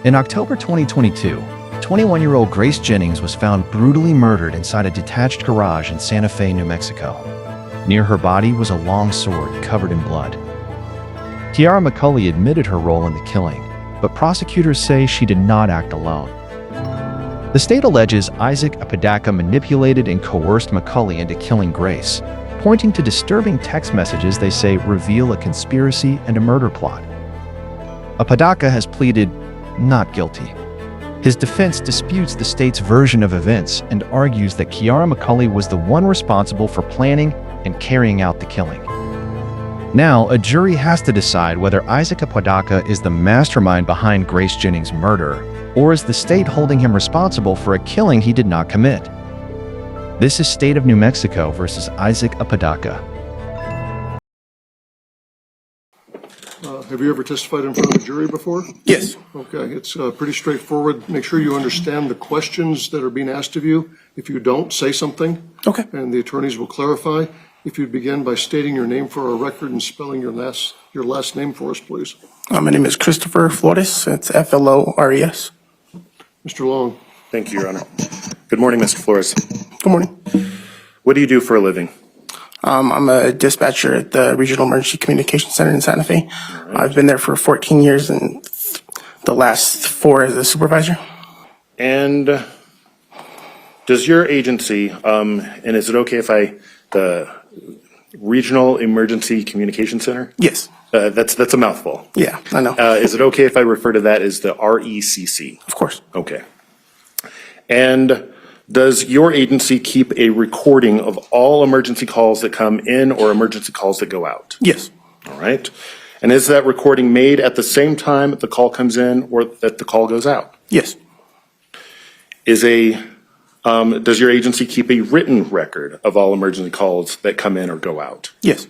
In October 2022, 21-year-old Grace Jennings was found brutally murdered inside a detached garage in Santa Fe, New Mexico. Near her body was a long sword covered in blood. Kiara McCulley admitted her role in the killing, but prosecutors say she did not act alone. The state alleges Isaac Apodaca manipulated and coerced McCulley into killing Grace, pointing to disturbing text messages they say reveal a conspiracy and a murder plot. Apodaca has pleaded not guilty. His defense disputes the state's version of events and argues that Kiara McCulley was the one responsible for planning and carrying out the killing. Now, a jury has to decide whether Isaac Apodaca is the mastermind behind Grace Jennings' murder, or is the state holding him responsible for a killing he did not commit. This is State of New Mexico versus Isaac Apodaca. Have you ever testified in front of a jury before? Yes. Okay, it's pretty straightforward. Make sure you understand the questions that are being asked of you. If you don't, say something. Okay. And the attorneys will clarify. If you'd begin by stating your name for our record and spelling your last name for us, please. My name is Christopher Flores. It's Flores. Mr. Long. Thank you, Your Honor. Good morning, Mr. Flores. Good morning. What do you do for a living? I'm a dispatcher at the Regional Emergency Communication Center in Santa Fe. Right. I've been there for 14 years and the last 4 as a supervisor. And does your agency, and is it okay if the Regional Emergency Communication Center? Yes. That's a mouthful. Yeah, I know. Is it okay if I refer to that as the RECC? Of course. Okay. And does your agency keep a recording of all emergency calls that come in or emergency calls that go out? Yes. All right. And is that recording made at the same time the call comes in or that the call goes out? Yes. Does your agency keep a written record of all emergency calls that come in or go out? Yes.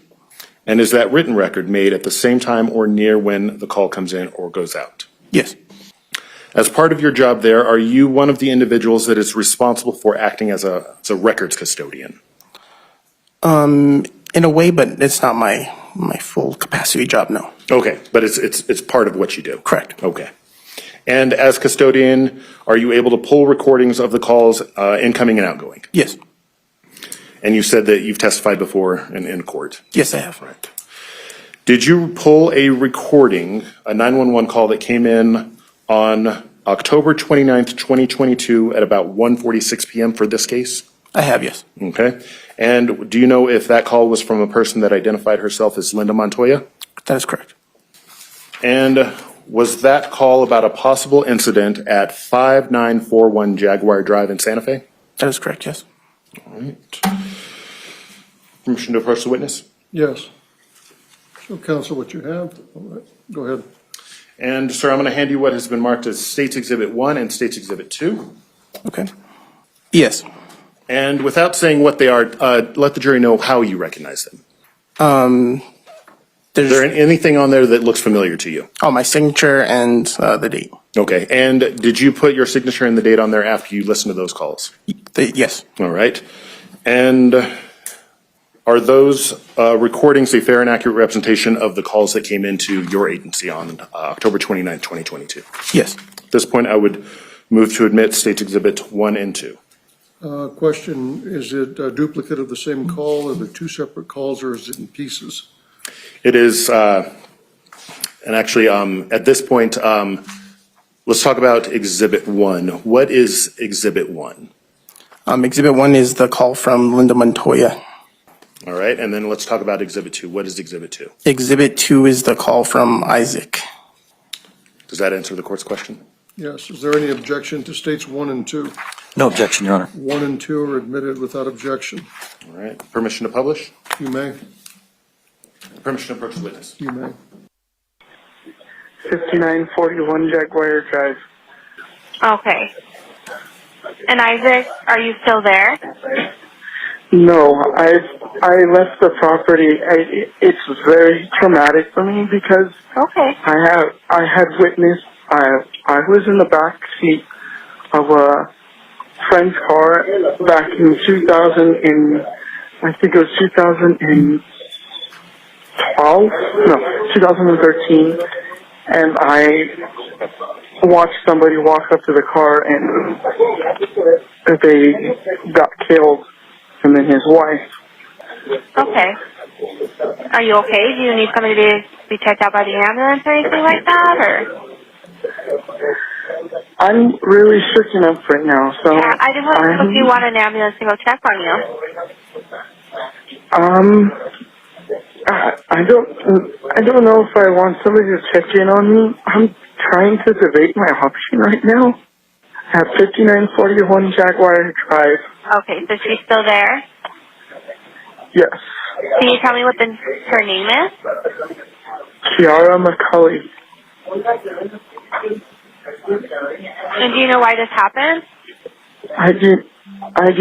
And is that written record made at the same time or near when the call comes in or goes out? Yes. As part of your job there, are you one of the individuals that is responsible for acting as a records custodian? In a way, but it's not my full capacity job, no. Okay, but it's part of what you do? Correct. Okay. And as custodian, are you able to pull recordings of the calls incoming and outgoing? Yes. And you said that you've testified before in court? Yes, I have. Right. Did you pull a recording, a 911 call that came in on October 29th, 2022 at about 1:46 p.m. for this case? I have, yes. Okay. And do you know if that call was from a person that identified herself as Linda Montoya? That is correct. And was that call about a possible incident at 5941 Jaguar Drive in Santa Fe? That is correct, yes. All right. Permission to approach the witness? Yes. Show counsel what you have. All right. Go ahead. And, sir, I'm going to hand you what has been marked as State's Exhibit 1 and State's Exhibit 2. Okay. Yes. And without saying what they are, let the jury know how you recognize them. Is there anything on there that looks familiar to you? Oh, my signature and the date. Okay. And did you put your signature and the date on there after you listened to those calls? Yes. All right. And are those recordings a fair and accurate representation of the calls that came into your agency on October 29th, 2022? Yes. At this point, I would move to admit State's Exhibit 1 and 2. Question, is it a duplicate of the same call? Are there 2 separate calls or is it in pieces? It is, and actually, at this point, let's talk about Exhibit 1. What is Exhibit 1? Exhibit 1 is the call from Linda Montoya. All right, and then let's talk about Exhibit 2. What is Exhibit 2? Exhibit 2 is the call from Isaac. Does that answer the court's question? Yes. Is there any objection to States 1 and 2? No objection, Your Honor. 1 and 2 are admitted without objection. All right, permission to publish? You may. Permission to approach the witness? You may. 5941 Jaguar Drive. Okay. And Isaac, are you still there? No, I left the property. It's very traumatic for me because I had witnessed. I was in the back seat of a friend's car back in 2013, and I watched somebody walk up to the car and they got killed, and then his wife. Okay. Are you okay? Do you need somebody to be checked out by the ambulance or anything like that, or? I'm really shaken up right now, so... Yeah, I just want to know if you want an ambulance to go check on you. I don't know if I want somebody to check in on me. I'm trying to debate my option right now at 5941 Jaguar Drive. Okay, so she's still there? Yes. Can you tell me what her name is? Kiara McCulley. And do you know why this happened? I do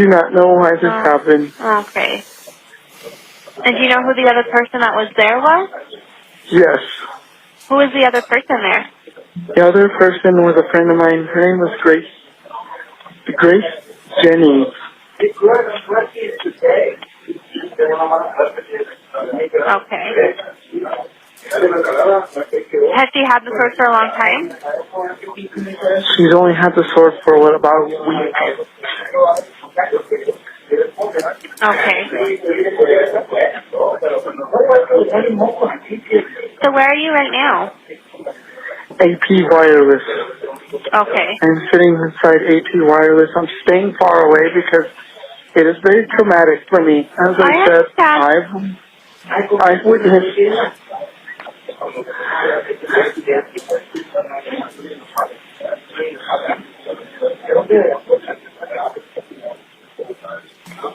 not know why this happened. Okay. And do you know who the other person that was there was? Yes. Who was the other person there? The other person was a friend of mine. Her name was Grace Jennings. Okay. Has she had the sword for a long time? She's only had the sword for about a week. Okay. So where are you right now? AP Wireless. Okay. I'm sitting inside AP Wireless. I'm staying far away because it is very traumatic for me. As I said, I've witnessed.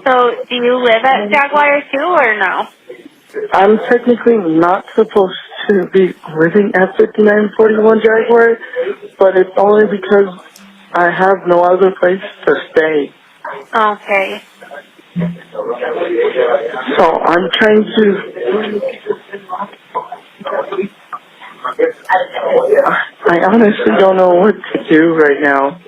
So do you live at Jaguar too, or no? I'm technically not supposed to be living at 5941 Jaguar, but it's only because I have no other place to stay. Okay. So I'm trying to... I honestly don't know what to do right now.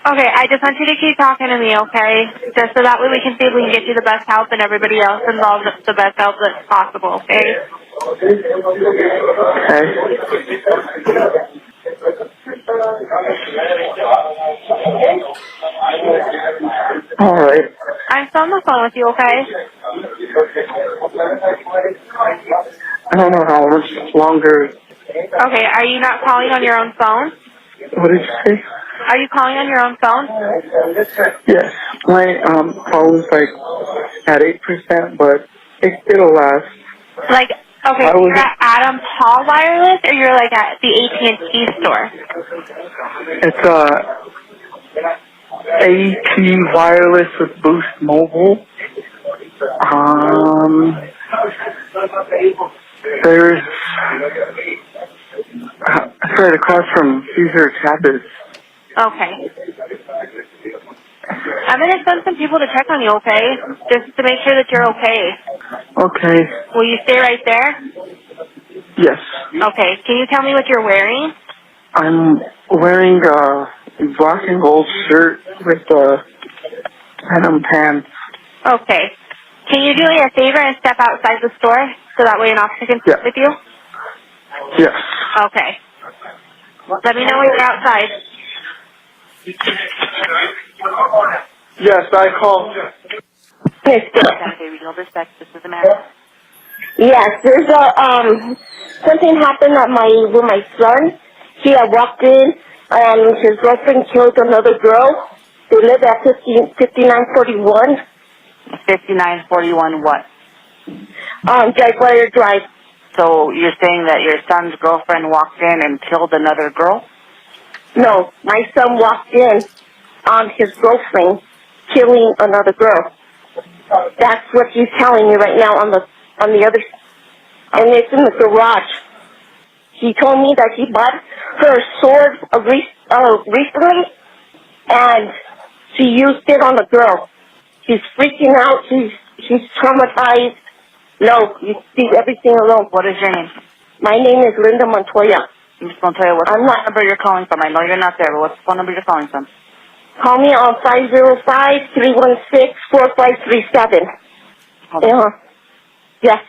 Okay, I just want you to keep talking to me, okay? Just so that way we can see if we can get you the best help and everybody else involved the best help that's possible, okay? Okay. All right. I'm still on the phone with you, okay? I don't know how much longer. Okay, are you not calling on your own phone? What did you say? Are you calling on your own phone? Yes. My phone's like at 8%, but it'll last. Like, okay, you're at Adams Hall Wireless, or you're like at the AT&T store? It's AT Wireless with Boost Mobile. There's it's right across from Caesar Chavez. Okay. I'm going to send some people to check on you, okay? Just to make sure that you're okay. Okay. Will you stay right there? Yes. Okay. Can you tell me what you're wearing? I'm wearing a black and gold shirt with denim pants. Okay. Can you do me a favor and step outside the store so that way an officer can speak with you? Yes. Okay. Let me know when you're outside. Yes, I called. Yes, this is Amanda. Yes, there's something happened at with my son. He had walked in and his girlfriend killed another girl. They live at 5941. 5941 what? Jaguar Drive. So you're saying that your son's girlfriend walked in and killed another girl? No, my son walked in on his girlfriend killing another girl. That's what he's telling me right now on the other, and it's in the garage. He told me that he bought her a sword recently, and she used it on a girl. She's freaking out. She's traumatized. No, you leave everything alone. What is your name? My name is Linda Montoya. Ms. Montoya, what's the phone number you're calling from? I know you're not there, but what's the phone number you're calling from? Call me on 505-316-4537. Hold on. Yes.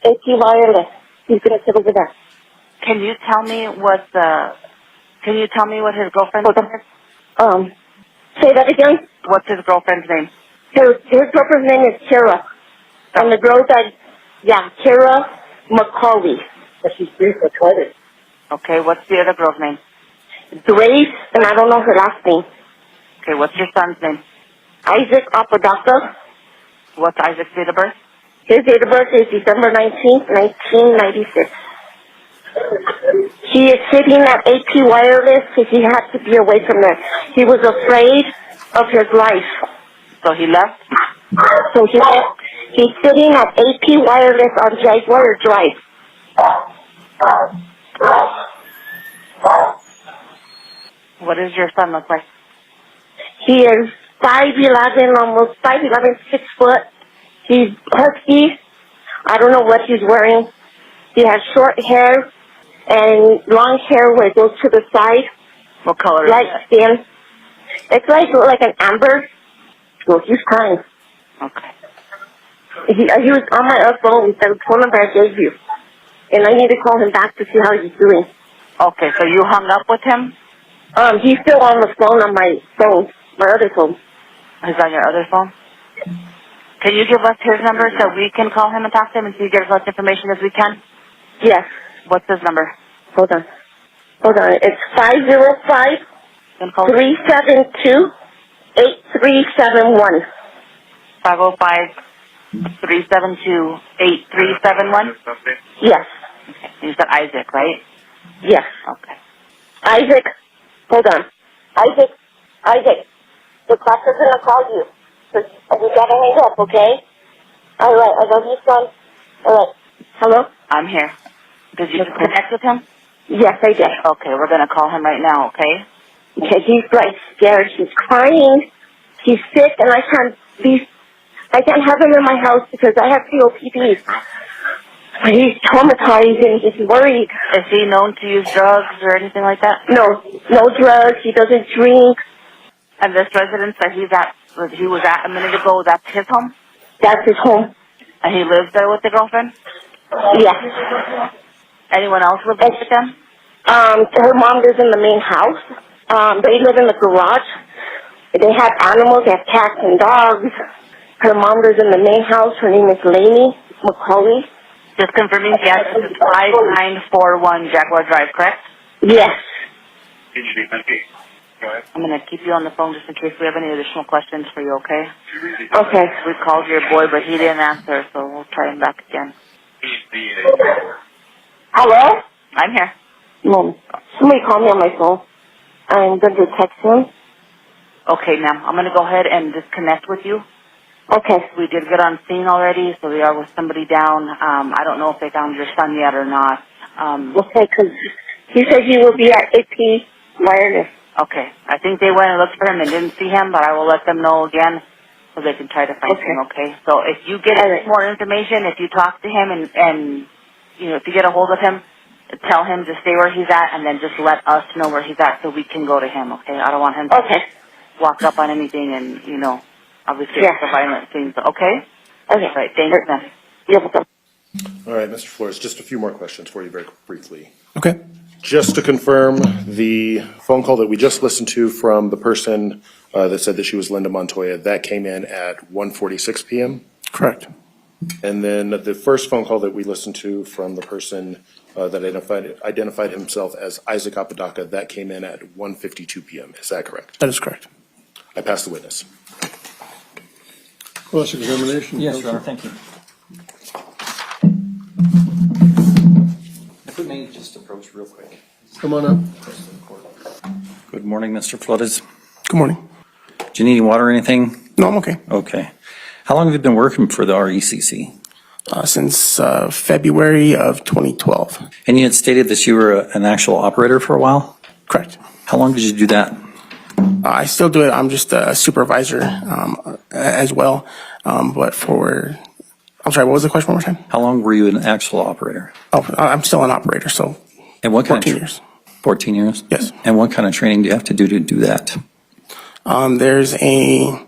AT Wireless. He's gonna sit over there. Can you tell me what his girlfriend's Hold name on. is? Say that again? What's his girlfriend's name? His girlfriend's name is Kiara. And the girl that, Kiara McCulley. But she's retarded. Okay, what's the other girl's name? Grace, and I don't know her last name. Okay, what's your son's name? Isaac Apodaca. What's Isaac's date of birth? His date of birth is December 19th, 1996. He is sitting at AP Wireless because he had to be away from there. He was afraid of his life. So he left? So he's sitting at AP Wireless on Jaguar Drive. What does your son look like? He is 5'11", almost 5'11", 6 foot. He's husky. I don't know what he's wearing. He has short hair and long hair where it goes to the side. What color Light is skin. It's like an amber. Well, he's crying. Okay. He was on my phone, the phone number I gave you. And I need to call him back to see how he's doing. Okay, so you hung up with him? He's still on the phone on my phone, my other phone. He's on your other phone? Can you give us his number so we can call him and talk to him and see if he get as much information as we can? Yes. What's his number? Hold on. It's 505-372-8371. 505-372-8371? Yes. Okay. You said Isaac, right? Yes. Okay. Isaac, hold on. Isaac, the clock is going to call you. You got to hang up, okay? All right, I love you, son. All right. Hello? I'm here. Did you connect with him? Yes, I did. Okay, we're going to call him right now, okay? Okay, he's scared. He's crying. He's sick, and I can't have him in my house because I have COPD. He's traumatized and he's worried. Is he known to use drugs or anything like that? No drugs. He doesn't drink. And this residence that he was at a minute ago, that's his home? That's his home. And he lives there with the girlfriend? Yes. Anyone else live with them? Her mom lives in the main house. They live in the garage. They have animals. They have cats and dogs. Her mom lives in the main house. Her name is Lainey McCulley. Just confirming the address is 5941 Jaguar Drive, correct? Yes. I'm going to keep you on the phone just in case we have any additional questions for you, okay? Okay. We called your boy, but he didn't answer, so we'll try him back again. Hello? I'm here. Mom, somebody called me on my phone. I'm going to text him. Okay, ma'am. I'm going to go ahead and disconnect with you. Okay. We did get on scene already, so we are with somebody down. I don't know if they found your son yet or not. Okay, because he said he will be at AP Wireless. Okay. I think they went and looked for him and didn't see him, but I will let them know again so they can try to find him, okay? So if you get more information, if you talk to him and if you get a hold of him, tell him to stay where he's at and then just let us know where he's at so we can go to him, okay? I don't want him to walk up on anything and, obviously it's a violent thing. So, okay? Okay. All right. Thanks, ma'am. You're welcome. All right, Mr. Flores, just a few more questions for you very briefly. Okay. Just to confirm, the phone call that we just listened to from the person that said that she was Linda Montoya, that came in at 1:46 p.m.? Correct. And then the first phone call that we listened to from the person that identified himself as Isaac Apodaca, that came in at 1:52 p.m. Is that correct? That is correct. I pass the witness. Cross-examination. Yes, Your Honor, thank you. If we may just approach real quick. Come on up. Good morning, Mr. Flores. Good morning. Do you need any water or anything? No, I'm okay. Okay. How long have you been working for the RECC? Since February of 2012. And you had stated that you were an actual operator for a while? Correct. How long did you do that? I still do it. I'm just a supervisor as well. I'm sorry, what was the question one more time? How long were you an actual operator? Oh, I'm still an operator, so And what kind 14 of years. 14 years? Yes. And what kind of training do you have to do that? There's a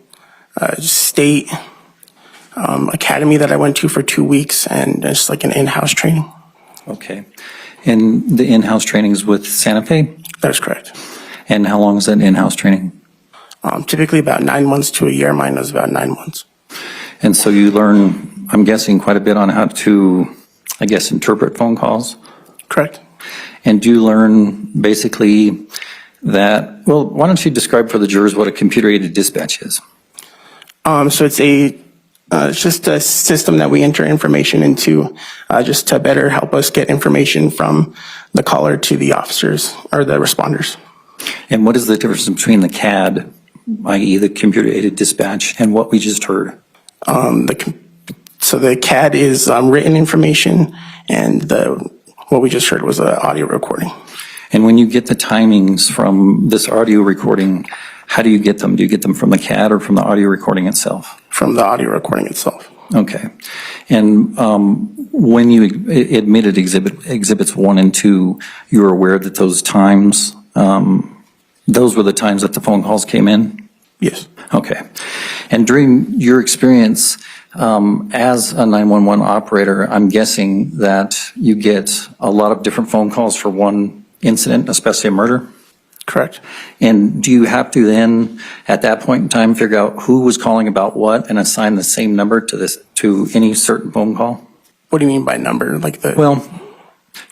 state academy that I went to for 2 weeks, and it's like an in-house training. Okay. And the in-house trainings with Santa Fe? That is correct. And how long is that in-house training? Typically about 9 months to a year. Mine was about 9 months. And so you learn, I'm guessing, quite a bit on how to, I guess, interpret phone calls? Correct. And do you learn basically that, well, why don't you describe for the jurors what a computer-aided dispatch is? So it's just a system that we enter information into just to better help us get information from the caller to the officers or the responders. And what is the difference between the CAD, i.e. the computer-aided dispatch, and what we just heard? So the CAD is written information, and what we just heard was an audio recording. And when you get the timings from this audio recording, how do you get them? Do you get them from the CAD or from the audio recording itself? From the audio recording itself. Okay. And when you admitted exhibits 1 and 2, you were aware that those times, those were the times that the phone calls came in? Yes. Okay. And during your experience as a 911 operator, I'm guessing that you get a lot of different phone calls for one incident, especially a murder? Correct. And do you have to then, at that point in time, figure out who was calling about what and assign the same number to any certain phone call? What do you mean by number? Well,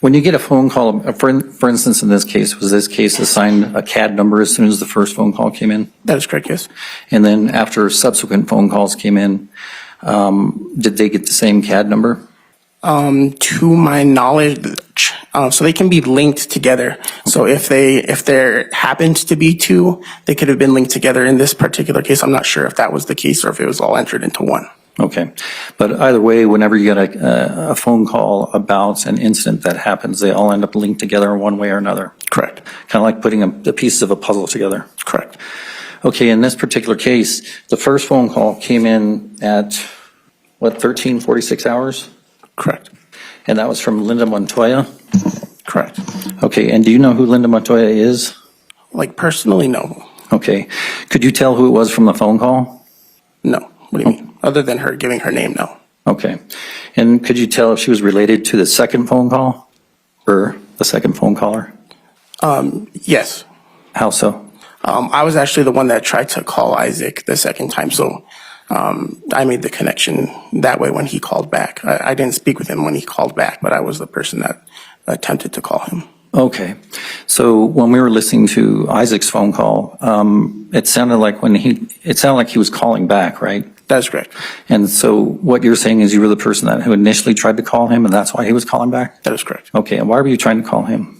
when you get a phone call, for instance, in this case, was this case assigned a CAD number as soon as the first phone call came in? That is correct, yes. And then after subsequent phone calls came in, did they get the same CAD number? To my knowledge, so they can be linked together. So if there happens to be 2, they could have been linked together. In this particular case, I'm not sure if that was the case or if it was all entered into one. Okay. But either way, whenever you get a phone call about an incident that happens, they all end up linked together in one way or another. Correct. Kind of like putting the pieces of a puzzle together. Correct. Okay, in this particular case, the first phone call came in at, 13:46 hours? Correct. And that was from Linda Montoya? Correct. Okay, and do you know who Linda Montoya is? Personally, no. Okay. Could you tell who it was from the phone call? No. What do you mean? Other than her giving her name, no. Okay. And could you tell if she was related to the second phone call? Or the second phone caller? Yes. How so? I was actually the one that tried to call Isaac the second time, so I made the connection that way when he called back. I didn't speak with him when he called back, but I was the person that attempted to call him. Okay. So when we were listening to Isaac's phone call, it sounded like he was calling back, right? That's correct. And so what you're saying is you were the person who initially tried to call him, and that's why he was calling back? That is correct. Okay. And why were you trying to call him?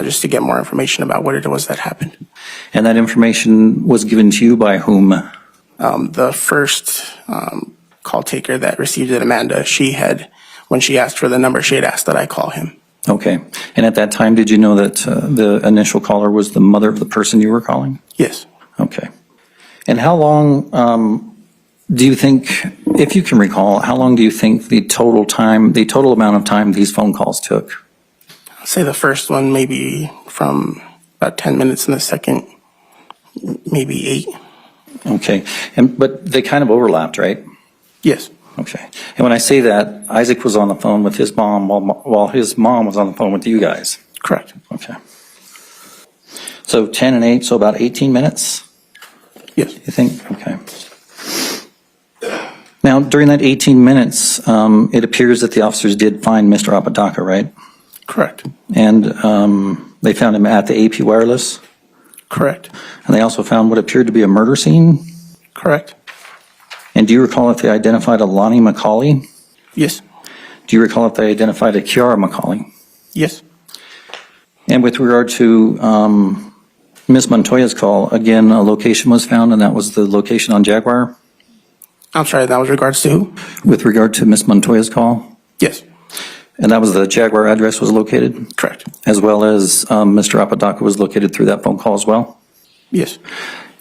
Just to get more information about what it was that happened. And that information was given to you by whom? The first call taker that received it, Amanda, when she asked for the number, she had asked that I call him. Okay. And at that time, did you know that the initial caller was the mother of the person you were calling? Yes. Okay. And how long do you think, if you can recall, how long do you think the total amount of time these phone calls took? I'll say the first one maybe from about 10 minutes and the second maybe 8. Okay. But they kind of overlapped, right? Yes. Okay. And when I say that, Isaac was on the phone with his mom while his mom was on the phone with you guys? Correct. Okay. So 10 and 8, so about 18 minutes? Yes. You think? Okay. Now, during that 18 minutes, it appears that the officers did find Mr. Apodaca, right? Correct. And they found him at the AP Wireless? Correct. And they also found what appeared to be a murder scene? Correct. And do you recall if they identified a Lonnie McCulley? Yes. Do you recall if they identified a Kiara McCulley? Yes. And with regard to Ms. Montoya's call, again, a location was found, and that was the location on Jaguar? I'm sorry, that was regards to who? With regard to Ms. Montoya's call? Yes. And that was the Jaguar address was located? Correct. As well as Mr. Apodaca was located through that phone call as well? Yes.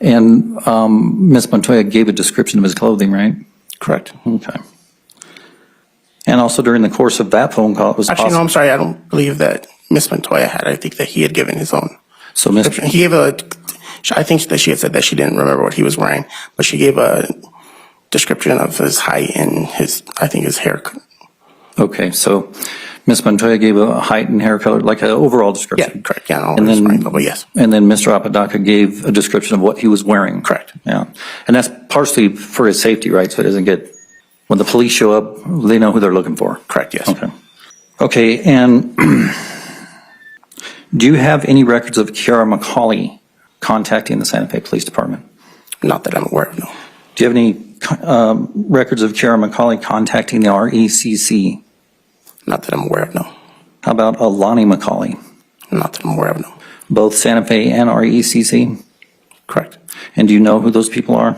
And Ms. Montoya gave a description of his clothing, right? Correct. Okay. And also during the course of that phone call, it was Actually, no, I'm sorry. I don't believe that Ms. Montoya had. I think that he had given his own. So He gave I think that she had said that she didn't remember what he was wearing, but she gave a description of his height and his hair. Okay, so Ms. Montoya gave a height and hair color, like an overall description. Yeah, correct. Yeah, all And that's then- fine, but yes, And then Mr. Apodaca gave a description of what he was wearing. correct. Yeah. And that's partially for his safety, right? So it doesn't get, when the police show up, they know who they're looking for. Correct, yes. Okay. Okay, and do you have any records of Kiara McCulley contacting the Santa Fe Police Department? Not that I'm aware of, no. Do you have any records of Kiara McCulley contacting the RECC? Not that I'm aware of, no. How about Lonnie McCulley? Not that I'm aware of, no. Both Santa Fe and RECC? Correct. And do you know who those people are?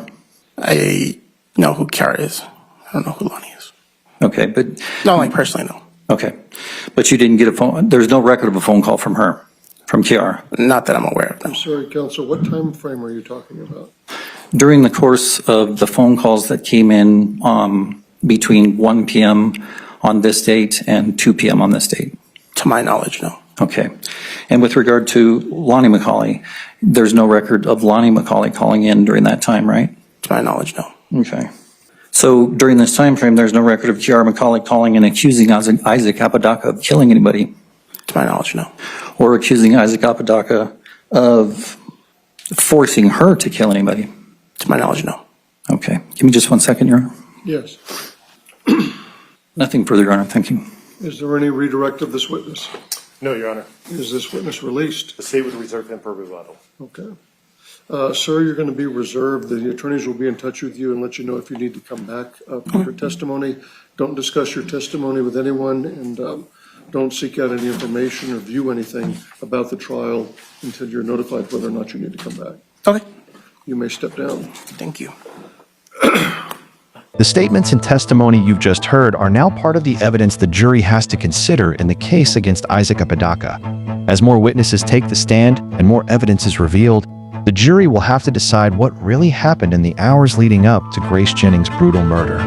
I know who Kiara is. I don't know who Lonnie is. Okay, but, No, like personally, no. okay. But you didn't get a phone, there's no record of a phone call from her, from Kiara? Not that I'm aware of, no. I'm sorry, counsel, what time frame are you talking about? During the course of the phone calls that came in between 1 p.m. on this date and 2 p.m. on this date? To my knowledge, no. Okay. And with regard to Lonnie McCulley, there's no record of Lonnie McCulley calling in during that time, right? To my knowledge, no. Okay. So during this time frame, there's no record of Kiara McCulley calling and accusing Isaac Apodaca of killing anybody, To my knowledge, no. or accusing Isaac Apodaca of forcing her to kill anybody? To my knowledge, no. Okay. Give me just 1 second, Your Honor. Yes. Nothing further, Your Honor. Thank you. Is there any redirect of this witness? No, Your Honor. Is this witness released? The state would reserve him for rebuttal. Okay. Sir, you're going to be reserved. The attorneys will be in touch with you and let you know if you need to come back for your testimony. Don't discuss your testimony with anyone, and don't seek out any information or view anything about the trial until you're notified whether or not you need to come back. Okay. You may step down. Thank you. The statements and testimony you've just heard are now part of the evidence the jury has to consider in the case against Isaac Apodaca. As more witnesses take the stand and more evidence is revealed, the jury will have to decide what really happened in the hours leading up to Grace Jennings' brutal murder.